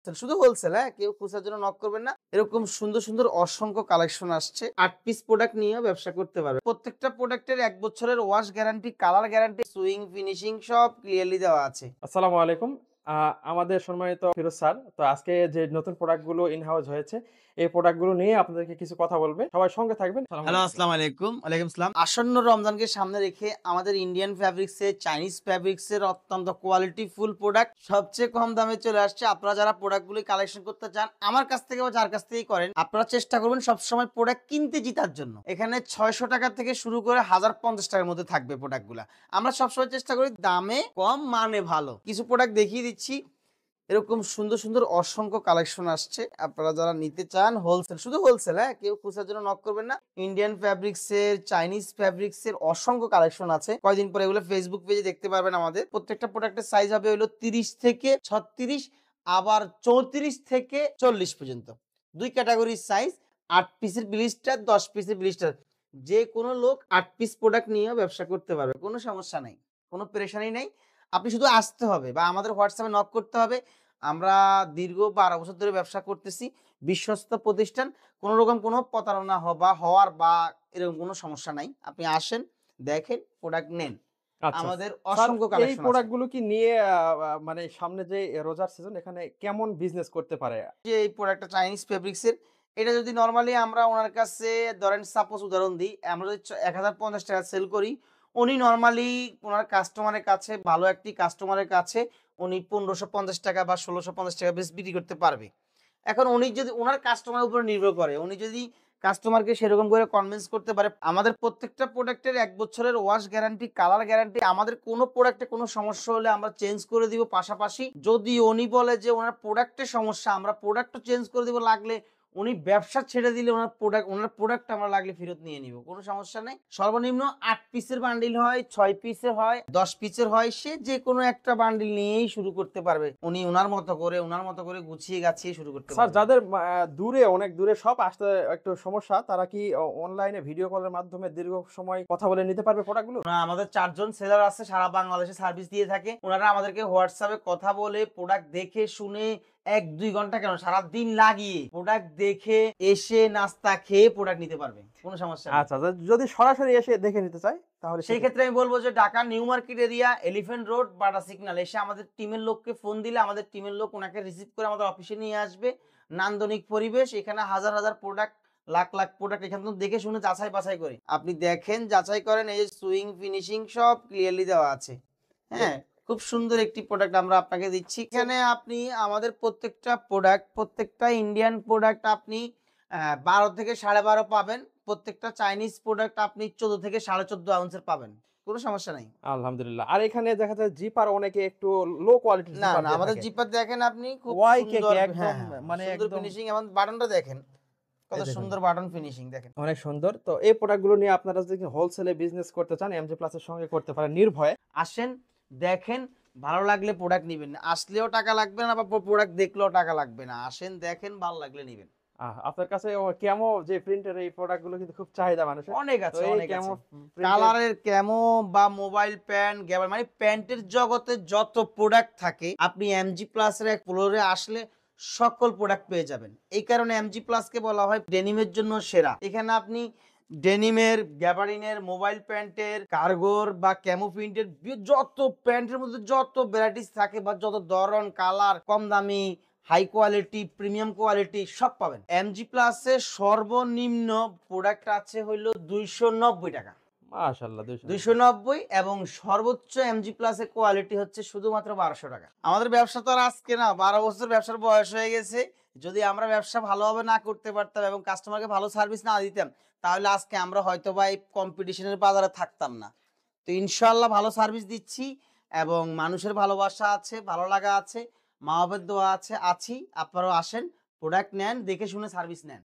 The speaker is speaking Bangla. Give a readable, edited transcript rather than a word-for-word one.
শুধু হোলসেল, হ্যাঁ, কেউ খুচরার জন্য নক করবেন না। এরকম সুন্দর সুন্দর অসংখ্য কালেকশন আসছে। 8 পিস প্রোডাক্ট নিয়েও ব্যবসা করতে পারবে। প্রত্যেকটা প্রোডাক্টের 1 বছরের wash guarantee, colour guarantee, swing finishing সব ক্লিয়ারলি দেওয়া আছে। আসসালামু আলাইকুম। আমাদের সম্মানিত ফিরোজ স্যার, তো আজকে যে নতুন প্রোডাক্ট গুলো ইন হাউস হয়েছে, এই প্রোডাক্ট গুলো নিয়ে আপনাদেরকে কিছু কথা বলবে। সবাই সঙ্গে থাকবেন। আসসালামু হ্যালো, আলাইকুম। আসসালামু আলাইকুম। ওয়ালাইকুম আসসালাম। আসন্ন রমজানকে সামনে রেখে আমাদের ইন্ডিয়ান ফ্যাব্রিক্সের, চাইনিজ ফ্যাব্রিক্সের অত্যন্ত কোয়ালিটি ফুল প্রোডাক্ট সবচেয়ে কম দামে চলে আসছে। আপনারা যারা প্রোডাক্টগুলি কালেকশন করতে চান আমার কাছ থেকে বা যার কাছ থেকেই করেন, আপনারা চেষ্টা করবেন সবসময় প্রোডাক্ট কিনতে জিতার জন্য। এখানে 600 টাকা থেকে শুরু করে 1050 টাকার মধ্যে থাকবে প্রোডাক্টগুলা। আমরা সবসময় চেষ্টা করি দামে কম মানে ভালো। কিছু প্রোডাক্ট দেখিয়ে দিচ্ছি। এরকম সুন্দর সুন্দর অসংখ্য কালেকশন আসছে। আপনারা যারা নিতে চান হোলসেল, শুধু হোলসেল, হ্যাঁ, কেউ খুচরার জন্য নক করবেন না। ইন্ডিয়ান ফ্যাব্রিক্স এর, চাইনিজ ফ্যাব্রিক্স এর অসংখ্য কালেকশন আছে। কয়দিন পরে এগুলো ফেসবুক পেজে দেখতে পারবেন। আমাদের প্রত্যেকটা প্রোডাক্টের সাইজ হবে হলো 30 থেকে 36, আবার 34 থেকে 40 পর্যন্ত। দুই ক্যাটাগরির সাইজ। 8 পিসের ব্লিস্টার, 10 পিসের ব্লিস্টার, যে কোনো লোক 8 পিস প্রোডাক্ট নিয়েও ব্যবসা করতে পারবে। কোনো সমস্যা নাই, কোনো পেরেশানি নাই। আপনি শুধু আসতে হবে বা আমাদের হোয়াটসঅ্যাপে নক করতে হবে। আমরা দীর্ঘ 12 বছর ধরে ব্যবসা করতেছি। বিশ্বস্ত প্রতিষ্ঠান। কোনো রকম কোনো প্রতারণা হওয়ার বা এরকম কোনো সমস্যা নাই। আপনি আসেন, দেখেন, প্রোডাক্ট নেন। আচ্ছা। আমাদের স্যার, অসংখ্য এই কালেকশন আছে। প্রোডাক্ট গুলো কি নিয়ে মানে সামনে যে রোজার সিজন, এখানে কেমন বিজনেস করতে পারে? যে এই প্রোডাক্টটা চাইনিজ ফেব্রিক্স এর, এটা যদি নরমালি আমরা ওনার কাছে ধরেন সাপোজ উদাহরণ দিই, আমরা যদি 1050 টাকা সেল করি, উনি নরমালি ওনার কাস্টমারের কাছে, ভালো একটি কাস্টমারের কাছে উনি 1550 টাকা বা 1650 টাকা বেশ বিক্রি করতে পারবে। এখন উনি যদি ওনার কাস্টমারের উপর নির্ভর করে, উনি যদি কাস্টমারকে সেরকম করে কনভিন্স করতে পারে। আমাদের প্রত্যেকটা প্রোডাক্টের 1 বছরের ওয়াশ গ্যারান্টি, কালার গ্যারান্টি। আমাদের কোনো প্রোডাক্টে কোনো সমস্যা হলে আমরা চেঞ্জ করে দিব। পাশাপাশি যদি উনি বলে যে ওনার প্রোডাক্টের সমস্যা, আমরা প্রোডাক্টও চেঞ্জ করে দিব। লাগলে উনি ব্যবসা ছেড়ে দিলে ওনার প্রোডাক্ট আমরা লাগলে ফেরত নিয়ে নিব। কোনো সমস্যা নেই। সর্বনিম্ন 8 পিসের বান্ডিল হয়, 6 পিসের হয়, 10 পিসের হয়। সে যে কোনো একটা বান্ডিল নিয়েই শুরু করতে পারবে। উনি ওনার মতো করে গুছিয়ে গাছিয়ে শুরু করতে স্যার, পারবে। যাদের দূরে, অনেক দূরে সব আসতে একটু সমস্যা, তারা কি অনলাইনে ভিডিও কলের মাধ্যমে দীর্ঘ সময় কথা বলে নিতে পারবে প্রোডাক্ট গুলো? আমাদের 4 জন সেলার আছে, সারা বাংলাদেশে সার্ভিস দিয়ে থাকে। ওনারা আমাদেরকে হোয়াটসঅ্যাপে কথা বলে প্রোডাক্ট দেখে শুনে 1-2 ঘন্টা কেন, সারা দিন লাগিয়ে প্রোডাক্ট দেখে এসে নাস্তা খেয়ে প্রোডাক্ট নিতে পারবে। কোনো সমস্যা নেই। আচ্ছা, যদি সরাসরি এসে দেখে নিতে চাই তাহলে সেই ক্ষেত্রে আমি বলবো যে Dhaka new market area, elephant road, বাটা সিগন্যাল এসে আমাদের টিমের লোককে ফোন দিলে আমাদের টিমের লোক ওনাকে রিসিভ করে আমাদের অফিসে নিয়ে আসবে। নান্দনিক পরিবেশ, এখানে হাজার হাজার প্রোডাক্ট, লাখ লাখ প্রোডাক্ট এখান থেকে দেখে শুনে যাচাই বাছাই করে আপনি দেখেন, যাচাই করেন। এই যে সুইং ফিনিশিং সব ক্লিয়ারলি দেওয়া আছে। হ্যাঁ, খুব সুন্দর একটি প্রোডাক্ট আমরা আপনাকে দিচ্ছি। এখানে আপনি আমাদের প্রত্যেকটা ইন্ডিয়ান প্রোডাক্ট আপনি 12 থেকে 12.5 পাবেন। প্রত্যেকটা চাইনিজ প্রোডাক্ট আপনি 14 থেকে 14.5 আউন্সের পাবেন। কোনো সমস্যা নাই। আলহামদুলিল্লাহ। আর এখানে দেখা যায় জিপার অনেকে একটু লো কোয়ালিটির না, জিপার না, দিয়ে আমাদের থাকে। জিপার দেখেন আপনি, খুব ওয়াই কে সুন্দর। একদম হ্যাঁ, হ্যাঁ, মানে সুন্দর একদম ফিনিশিং এবং বাটনটা দেখেন। কত এই দেখুন, সুন্দর বাটন ফিনিশিং দেখেন। অনেক সুন্দর। তো এই প্রোডাক্ট গুলো নিয়ে আপনারা যদি হোলসেলে বিজনেস করতে চান, এমজি প্লাস এর সঙ্গে করতে পারেন নির্ভয়ে। আসেন, দেখেন, ভালো লাগলে প্রোডাক্ট নিবেন। আসলেও টাকা লাগবে না বা প্রোডাক্ট দেখলেও টাকা লাগবে না। আসেন, দেখেন, ভালো লাগলে নিবেন। আপনার কাছে কেমো যে প্রিন্টের এই প্রোডাক্ট গুলো কিন্তু খুব চাহিদা মানুষের। অনেক তো আছে, এই অনেক কেমো আছে। প্রিন্টের কালারের ক্যামো বা মোবাইল প্যান্ট, মানে প্যান্টের জগতে যত প্রোডাক্ট থাকে আপনি এমজি প্লাস এর এক ফ্লোরে আসলে সকল প্রোডাক্ট পেয়ে যাবেন। এই কারণে এমজি প্লাস কে বলা হয় ডেনিমের জন্য সেরা। এখানে আপনি ডেনিমের, গ্যাবারিনের, মোবাইল প্যান্টের, কার্গোর বা ক্যামো প্রিন্টের যত প্যান্টের মধ্যে যত ভ্যারাইটিস থাকে বা যত ধরন, কালার, কম দামি, হাই কোয়ালিটি, প্রিমিয়াম কোয়ালিটি সব পাবেন। এমজি প্লাসে সর্বনিম্ন প্রোডাক্ট আছে হইল 290 টাকা। মাশাআল্লাহ 290। এবং সর্বোচ্চ এমজি প্লাসের কোয়ালিটি হচ্ছে শুধুমাত্র 1200 টাকা। আমাদের ব্যবসা তো আর আজকে না, 12 বছর ব্যবসার বয়স হয়ে গেছে। যদি আমরা ব্যবসা ভালোভাবে না করতে পারতাম এবং কাস্টমারকে ভালো সার্ভিস না দিতাম, তাহলে আজকে আমরা হয়তো বা এই কম্পিটিশনের বাজারে থাকতাম না। তো ইনশাআল্লাহ ভালো সার্ভিস দিচ্ছি এবং মানুষের ভালোবাসা আছে, ভালো লাগা আছে, মা বাবার দোয়া আছে, আছি। আপনারাও আসেন, প্রোডাক্ট নেন, দেখে শুনে সার্ভিস নেন।